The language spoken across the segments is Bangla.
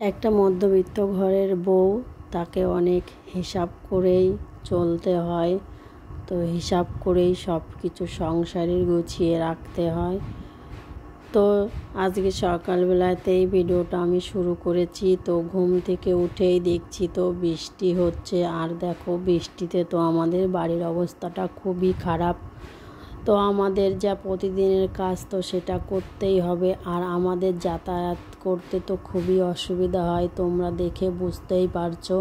একটা মধ্যবিত্ত ঘরের বউ, তাকে অনেক হিসাব করেই চলতে হয়। তো হিসাব করেই সব কিছু সংসারে গুছিয়ে রাখতে হয়। তো আজকে সকালবেলাতেই ভিডিওটা আমি শুরু করেছি। তো ঘুম থেকে উঠেই দেখছি তো বৃষ্টি হচ্ছে, আর দেখো বৃষ্টিতে তো আমাদের বাড়ির অবস্থাটা খুবই খারাপ। তো আমাদের যা প্রতিদিনের কাজ তো সেটা করতেই হবে, আর আমাদের যাতায়াত করতে তো খুবই অসুবিধা হয়। তোমরা দেখে বুঝতেই পারছো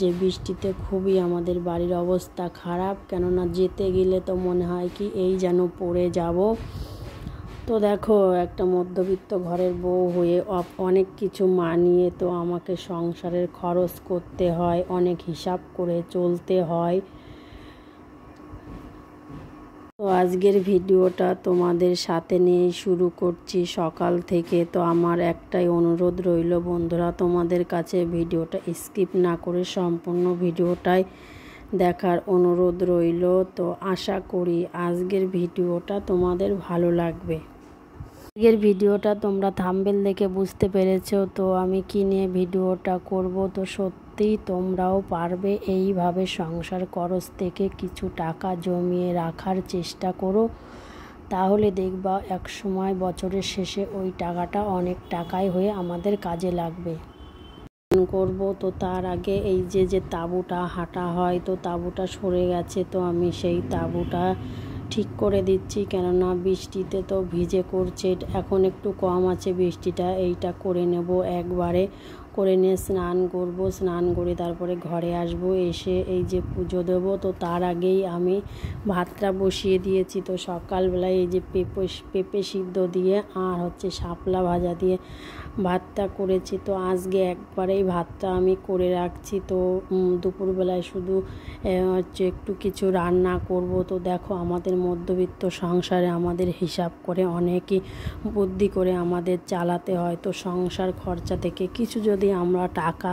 যে বৃষ্টিতে খুবই আমাদের বাড়ির অবস্থা খারাপ, কেননা যেতে গেলে তো মনে হয় কি এই যেন পড়ে যাব। তো দেখো, একটা মধ্যবিত্ত ঘরের বউ হয়ে অনেক কিছু মানিয়ে তো আমাকে সংসারের খরচ করতে হয়, অনেক হিসাব করে চলতে হয়। তো আজকের ভিডিওটা তোমাদের সাথে নিয়ে শুরু করছি সকাল থেকে। তো আমার একটাই অনুরোধ রইল বন্ধুরা, তোমাদের কাছে ভিডিওটা স্কিপ না করে সম্পূর্ণ ভিডিওটাই দেখার অনুরোধ রইল। তো আশা করি আজকের ভিডিওটা তোমাদের ভালো লাগবে। আজকের ভিডিওটা তোমরা থাম্বনেল দেখে বুঝতে পেরেছো তো আমি কি নিয়ে ভিডিওটা করব। তো সত্যিই তোমরাও পারবে এইভাবে সংসার খরচ থেকে কিছু টাকা জমিয়ে রাখার চেষ্টা করো, তাহলে দেখবা এক সময় বছরের শেষে ওই টাকাটা অনেক টাকাই হয়ে আমাদের কাজে লাগবে। করব তো তার আগে এই যে তাঁবুটা হাঁটা হয়, তো তাঁবুটা সরে গেছে, তো আমি সেই তাঁবুটা ঠিক করে দিচ্ছি, কেননা বৃষ্টিতে তো ভিজে করছে। এখন একটু কম আছে বৃষ্টিটা, এইটা করে নেব একবারে। করে নিয়ে স্নান করব, স্নান করে তারপরে ঘরে আসব, এসে এই যে পুজো দেব। তো তার আগেই আমি ভাতটা বসিয়ে দিয়েছি। তো সকালবেলায় এই যে পেঁপে সিদ্ধ দিয়ে আর হচ্ছে শাপলা ভাজা দিয়ে ভাতটা করেছি। তো আজকে একবারেই ভাতটা আমি করে রাখছি। তো দুপুরবেলায় শুধু হচ্ছে একটু কিছু রান্না করব। তো দেখো, আমাদের মধ্যবিত্ত সংসারে আমাদের হিসাব করে অনেকই বুদ্ধি করে আমাদের চালাতে হয়। তো সংসার খরচা থেকে কিছু যদি আমরা টাকা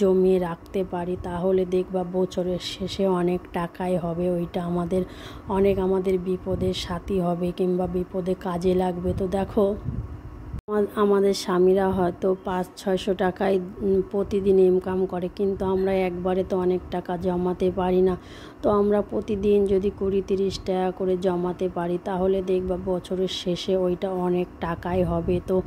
জমিয়ে রাখতে পারি, তাহলে দেখবা বছরের শেষে অনেক টাকাই হবে। ওইটা আমাদের বিপদের সাথী হবে, কিংবা বিপদে কাজে লাগবে। তো দেখো, আমাদের স্বামীরা হয়তো 500-600 টাকায় প্রতিদিন ইনকাম করে, কিন্তু আমরা একবারে তো অনেক টাকা জমাতে পারি না। তো আমরা প্রতিদিন যদি 20-30 টাকা করে জমাতে পারি, তাহলে দেখবা বছরের শেষে ওইটা অনেক টাকাই হবে। তো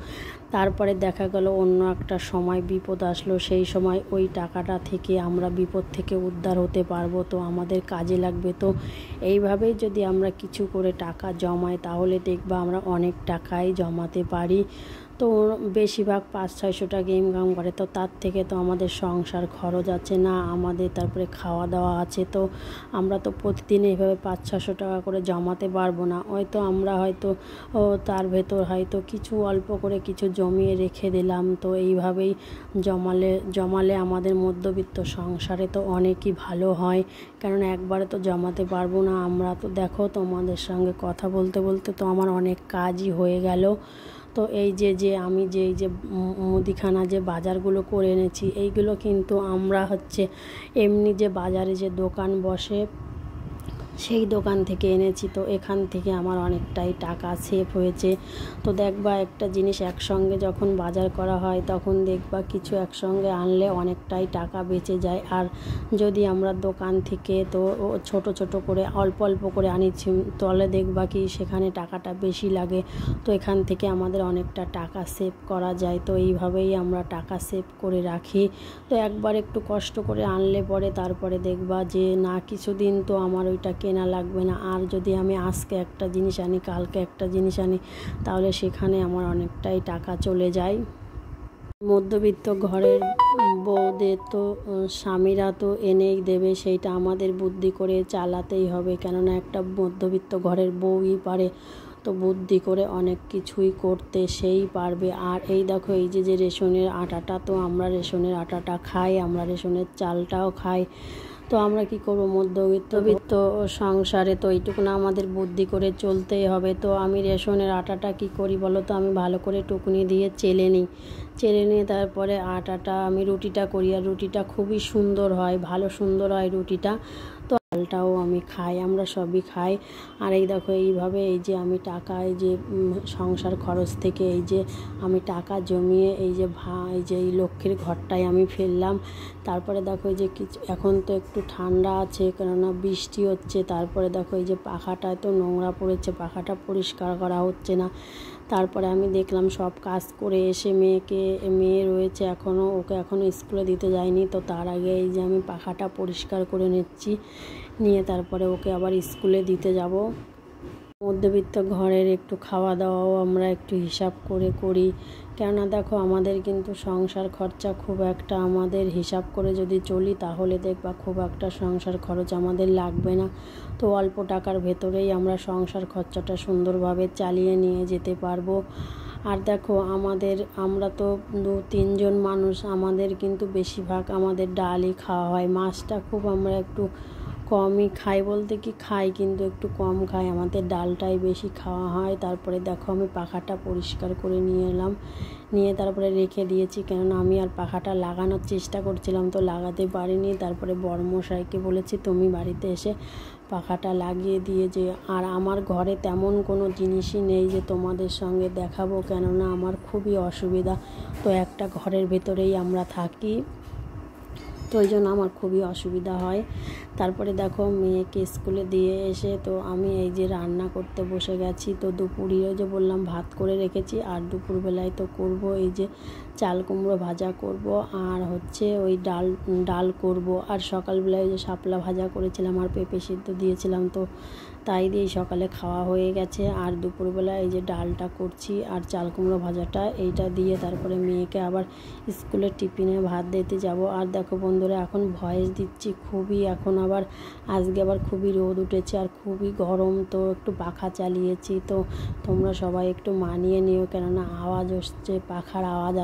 তারপরে দেখা গেল অন্য একটা সময় বিপদ আসলো, সেই সময় ওই টাকাটা থেকে আমরা বিপদ থেকে উদ্ধার হতে পারবো, তো আমাদের কাজে লাগবে। তো এইভাবেই যদি আমরা কিছু করে টাকা জমাই, তাহলে দেখবা আমরা অনেক টাকাই জমাতে পারি। তো বেশিরভাগ 500-600 টাকা ইনকাম করে, তো তার থেকে তো আমাদের সংসার খরচ আছে না, আমাদের তারপরে খাওয়া দাওয়া আছে। তো আমরা তো প্রতিদিন এইভাবে 500-600 টাকা করে জমাতে পারবো না। আমরা হয়তো তার ভেতর হয়তো কিছু অল্প করে কিছু জমিয়ে রেখে দিলাম। তো এইভাবেই জমালে আমাদের মধ্যবিত্ত সংসারে তো অনেকই ভালো হয়, কারণ একবারে তো জমাতে পারবো না আমরা। তো দেখো, তোমাদের সঙ্গে কথা বলতে বলতে তো আমার অনেক কাজই হয়ে গেল। তো এই যে আমি এই যে মুদিখানা যে বাজারগুলো করে এনেছি, এইগুলো কিন্তু আমরা হচ্ছে এমনি যে বাজারে যে দোকান বসে সেই দোকান থেকে এনেছি। তো এখান থেকে আমার অনেকটাই টাকা সেভ হয়েছে। তো দেখবা, একটা জিনিস একসঙ্গে যখন বাজার করা হয়, তখন দেখবা কিছু একসঙ্গে আনলে অনেকটাই টাকা বেঁচে যায়। আর যদি আমরা দোকান থেকে তো ছোট ছোট করে অল্প অল্প করে আনিছি, তাহলে দেখবা কি সেখানে টাকাটা বেশি লাগে। তো এখান থেকে আমাদের অনেকটা টাকা সেভ করা যায়। তো এইভাবেই আমরা টাকা সেভ করে রাখি। তো একবার একটু কষ্ট করে আনলে পরে তারপরে দেখবা যে না, কিছুদিন তো আমার ওইটা কেনা লাগবে না। আর যদি আমি আজকে একটা জিনিস আনি, কালকে একটা জিনিস আনি, তাহলে সেখানে আমার অনেকটাই টাকা চলে যায়। মধ্যবিত্ত ঘরের বউদের তো স্বামীরা তো এনেই দেবে, সেইটা আমাদের বুদ্ধি করে চালাতেই হবে, কেননা একটা মধ্যবিত্ত ঘরের বউই পারে তো বুদ্ধি করে অনেক কিছুই করতে, সেই পারবে। আর এই দেখো, এই যে রেশনের আটাটা, তো আমরা রেশনের আটাটা খাই, আমরা রেশনের চালটাও খাই। তো আমরা কি করব, মধ্যবিত্ত সংসারে তো এইটুকু না আমাদের বুদ্ধি করে চলতেই হবে। তো আমি রেশনের আটাটা কি করি বলো তো, আমি ভালো করে টুকনি দিয়ে চেলে নিয়ে তারপরে আটাটা আমি রুটিটা করি, আর রুটিটা খুবই সুন্দর হয়, সুন্দর হয় রুটিটা। তো ডালটাও আমি খাই, আমরা সবই খাই। আর এই দেখো এইভাবে এই যে আমি টাকা এই যে সংসার খরচ থেকে এই যে আমি টাকা জমিয়ে এই যে এই লক্ষ্মীর ঘরটায় আমি ফেললাম। তারপরে দেখো এই যে কিছু এখন তো একটু ঠান্ডা আছে, কেননা বৃষ্টি হচ্ছে। তারপরে দেখো এই যে পাখাটায় তো নোংরা পড়েছে, পাখাটা পরিষ্কার করা হচ্ছে না। তারপরে আমি দেখলাম সব কাজ করে এসে মেয়ে রয়েছে এখনও, ওকে এখনও স্কুলে দিতে যায়নি, তো তার আগে এই যে আমি পাখাটা পরিষ্কার করে নিচ্ছি, নিয়ে তারপরে ওকে আবার স্কুলে দিতে যাব। মধ্যবিত্ত ঘরের একটু খাওয়া দাওয়াও আমরা একটু হিসাব করে করি, কেননা দেখো আমাদের কিন্তু সংসার খরচা খুব একটা, আমাদের হিসাব করে যদি চলি তাহলে দেখবা খুব একটা সংসার খরচ আমাদের লাগবে না। তো অল্প টাকার ভেতরেই আমরা সংসার খরচাটা সুন্দরভাবে চালিয়ে নিয়ে যেতে পারবো। আর দেখো আমরা তো 2-3 জন মানুষ, আমাদের কিন্তু বেশিরভাগ আমাদের ডালই খাওয়া হয়। মাছটা খুব আমরা একটু কমই খাই, বলতে কি খাই কিন্তু একটু কম খাই, আমাদের ডালটাই বেশি খাওয়া হয়। তারপরে দেখো আমি পাখাটা পরিষ্কার করে নিয়ে এলাম, নিয়ে তারপরে রেখে দিয়েছি, কেননা আমি আর পাখাটা লাগানোর চেষ্টা করছিলাম তো লাগাতে পারিনি। তারপরে বড়মশাইকে বলেছি তুমি বাড়িতে এসে পাখাটা লাগিয়ে দিয়ে যে। আর আমার ঘরে তেমন কোনো জিনিসই নেই যে তোমাদের সঙ্গে দেখাবো, কেননা আমার খুবই অসুবিধা, তো একটা ঘরের ভেতরেই আমরা থাকি, তো ওই জন্য আমার খুবই অসুবিধা হয়। তারপরে দেখো মেয়েকে স্কুলে দিয়ে এসে তো আমি এই যে রান্না করতে বসে গেছি। তো দুপুরেও যে বললাম ভাত করে রেখেছি, আর দুপুরবেলায় তো করব এই যে চাল কুমড়ো ভাজা করব, আর হচ্ছে ওই ডাল করব। আর সকালবেলায় যে শাপলা ভাজা করেছিলাম আর পেঁপে সিদ্ধ দিয়েছিলাম, তো তাই দিয়ে সকালে খাওয়া হয়ে গেছে। আর দুপুরবেলা এই যে ডালটা করছি আর চাল কুমড়ো ভাজাটা এইটা দিয়ে তারপরে মেয়েকে আবার স্কুলের টিফিনে ভাত দিতে যাব। আর দেখো বন্ধুরা এখন ভয়েস দিচ্ছি, খুবই এখন আবার আজকে আবার খুবই রোদ উঠেছে আর খুবই গরম, তো একটু পাখা চালিয়েছি, তো তোমরা সবাই একটু মানিয়ে নিও, কেননা আওয়াজ হচ্ছে, পাখার আওয়াজ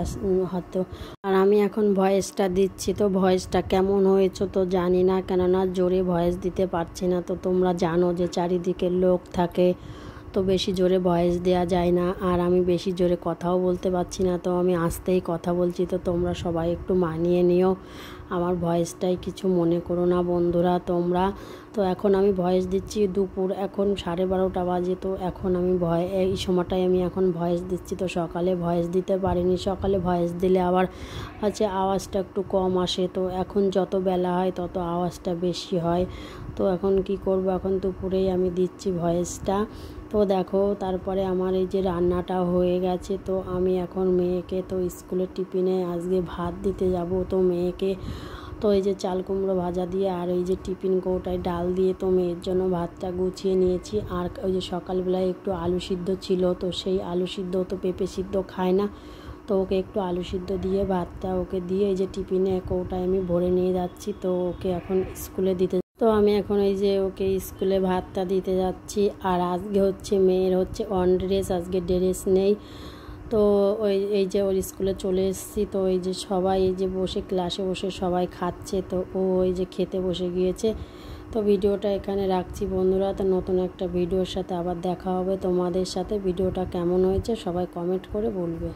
হয়তো। আর আমি এখন ভয়েসটা দিচ্ছি, তো ভয়েসটা কেমন হয়েছে তো জানি না, কেননা জোরে ভয়েস দিতে পারছি না। তো তোমরা জানো যে চারিদিকে লোক থাকে, তো বেশি জোরে ভয়েস দেওয়া যায় না, আর আমি বেশি জোরে কথাও বলতে পারছি না, তো আমি আস্তেই কথা বলছি, তো তোমরা সবাই একটু মানিয়ে নিও, আমার ভয়েসটাই কিছু মনে করো না বন্ধুরা তোমরা। তো এখন আমি ভয়েস দিচ্ছি, দুপুর এখন 12:30 বাজে, তো এখন আমি এই সময়টায় আমি এখন ভয়েস দিচ্ছি। তো সকালে ভয়েস দিতে পারিনি, সকালে ভয়েস দিলে আবার হচ্ছে আওয়াজটা একটু কম আসে, তো এখন যত বেলা হয় তত আওয়াজটা বেশি হয়। তো এখন কি করব, এখন দুপুরেই আমি দিচ্ছি ভয়েসটা। তো দেখো তারপরে আমার এই যে রান্নাটা হয়ে গেছে, তো আমি এখন মেয়েকে তো স্কুলের টিফিনে আজকে ভাত দিতে যাব। তো মেয়েকে তো এই যে চাল কুমড়ো ভাজা দিয়ে আর এই যে টিফিন কৌটায় ডাল দিয়ে তো মেয়ের জন্য ভাতটা গুছিয়ে নিয়েছি। আর ওই যে সকালবেলায় একটু আলু সিদ্ধ ছিল, তো সেই আলু সিদ্ধ তো পেঁপে সিদ্ধ খায় না, তো ওকে একটু আলু সিদ্ধ দিয়ে ভাতটা ওকে দিয়ে এই যে টিফিনে কৌটায় আমি ভরে নিয়ে যাচ্ছি, তো ওকে এখন স্কুলে দিতে। তো আমি এখন এই যে ওকে স্কুলে ভাতটা দিতে যাচ্ছি। আর আজকে হচ্ছে মেয়ের হচ্ছে অন ড্রেস, আজকে ড্রেস নেই, তো এই যে ওর স্কুলে চলে এসেছি। তো এই যে সবাই এই যে বসে ক্লাসে বসে সবাই খাচ্ছে, তো ও এই যে খেতে বসে গিয়েছে। তো ভিডিওটা এখানে রাখছি বন্ধুরা, তো নতুন একটা ভিডিওর সাথে আবার দেখা হবে তোমাদের সাথে। ভিডিওটা কেমন হয়েছে সবাই কমেন্ট করে বলবে।